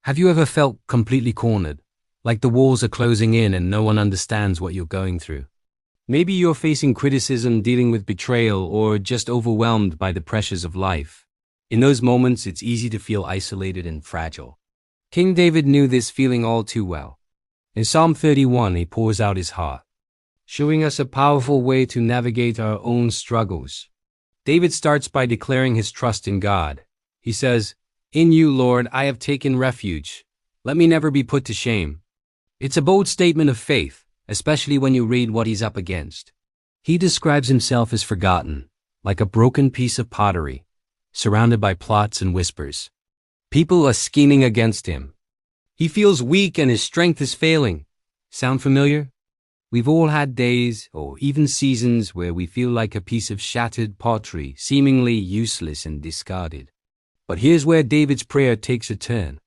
Have you ever felt completely cornered, like the walls are closing in and no one understands what you're going through? Maybe you're facing criticism, dealing with betrayal, or just overwhelmed by the pressures of life. In those moments, it's easy to feel isolated and fragile. King David knew this feeling all too well. In Psalm 31, he pours out his heart, showing us a powerful way to navigate our own struggles. David starts by declaring his trust in God. He says, "In you, Lord, I have taken refuge. Let me never be put to shame." It's a bold statement of faith, especially when you read what he's up against. He describes himself as forgotten, like a broken piece of pottery, surrounded by plots and whispers. People are scheming against him. He feels weak and his strength is failing. Sound familiar? We've all had days, or even seasons, where we feel like a piece of shattered pottery, seemingly useless and discarded. But here's where David's prayer takes a turn.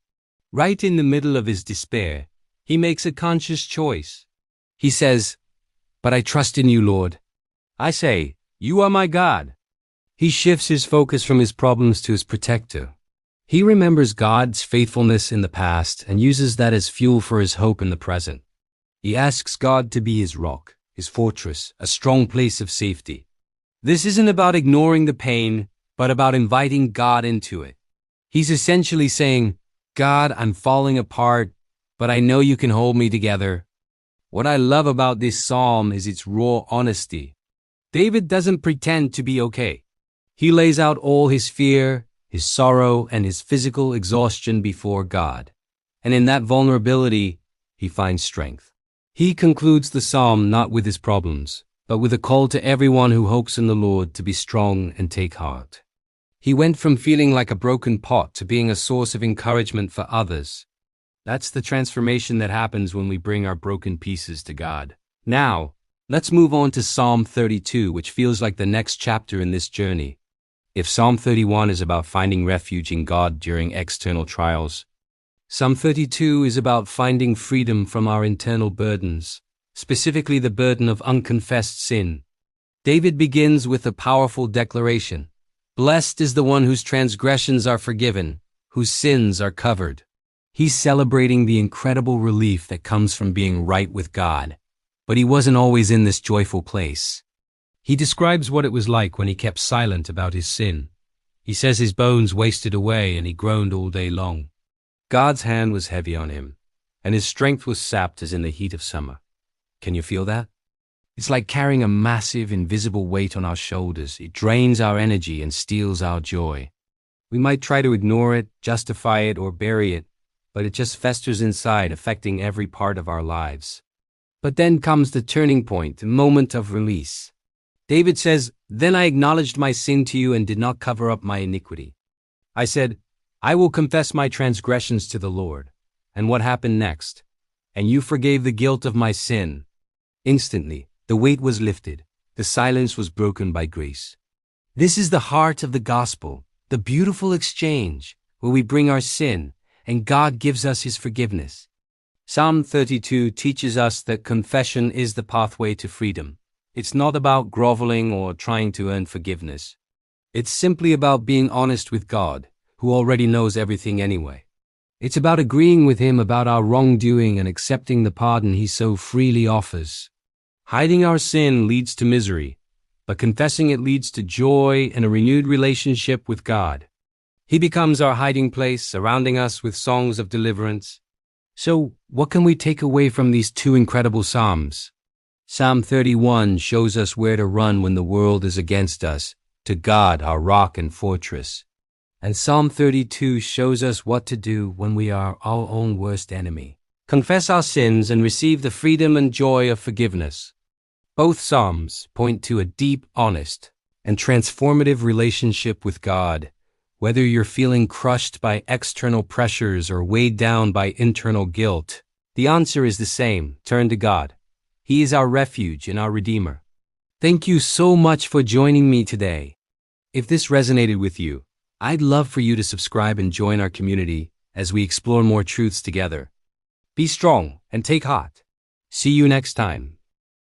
Right in the middle of his despair, he makes a conscious choice. He says, "But I trust in you, Lord. I say, you are my God." He shifts his focus from his problems to his protector. He remembers God's faithfulness in the past and uses that as fuel for his hope in the present. He asks God to be his rock, his fortress, a strong place of safety. This isn't about ignoring the pain, but about inviting God into it. He's essentially saying, "God, I'm falling apart, but I know you can hold me together." What I love about this psalm is its raw honesty. David doesn't pretend to be okay. He lays out all his fear, his sorrow, and his physical exhaustion before God. And in that vulnerability, he finds strength. He concludes the psalm not with his problems, but with a call to everyone who hopes in the Lord to be strong and take heart. He went from feeling like a broken pot to being a source of encouragement for others. That's the transformation that happens when we bring our broken pieces to God. Now, let's move on to Psalm 32, which feels like the next chapter in this journey. If Psalm 31 is about finding refuge in God during external trials, Psalm 32 is about finding freedom from our internal burdens, specifically the burden of unconfessed sin. David begins with a powerful declaration. Blessed is the one whose transgressions are forgiven, whose sins are covered. He's celebrating the incredible relief that comes from being right with God, but he wasn't always in this joyful place. He describes what it was like when he kept silent about his sin. He says his bones wasted away and he groaned all day long. God's hand was heavy on him, and his strength was sapped as in the heat of summer. Can you feel that? It's like carrying a massive, invisible weight on our shoulders. It drains our energy and steals our joy. We might try to ignore it, justify it, or bury it, but it just festers inside, affecting every part of our lives. But then comes the turning point, the moment of release. David says, "Then I acknowledged my sin to you and did not cover up my iniquity. I said, I will confess my transgressions to the Lord." And what happened next? "And you forgave the guilt of my sin." Instantly, the weight was lifted. The silence was broken by grace. This is the heart of the gospel, the beautiful exchange where we bring our sin and God gives us his forgiveness. Psalm 32 teaches us that confession is the pathway to freedom. It's not about groveling or trying to earn forgiveness. It's simply about being honest with God, who already knows everything anyway. It's about agreeing with him about our wrongdoing and accepting the pardon he so freely offers. Hiding our sin leads to misery, but confessing it leads to joy and a renewed relationship with God. He becomes our hiding place, surrounding us with songs of deliverance. So, what can we take away from these two incredible psalms? Psalm 31 shows us where to run when the world is against us, to God, our rock and fortress. And Psalm 32 shows us what to do when we are our own worst enemy. Confess our sins and receive the freedom and joy of forgiveness. Both psalms point to a deep, honest, and transformative relationship with God. Whether you're feeling crushed by external pressures or weighed down by internal guilt, the answer is the same: turn to God. He is our refuge and our Redeemer. Thank you so much for joining me today. If this resonated with you, I'd love for you to subscribe and join our community as we explore more truths together. Be strong and take heart. See you next time.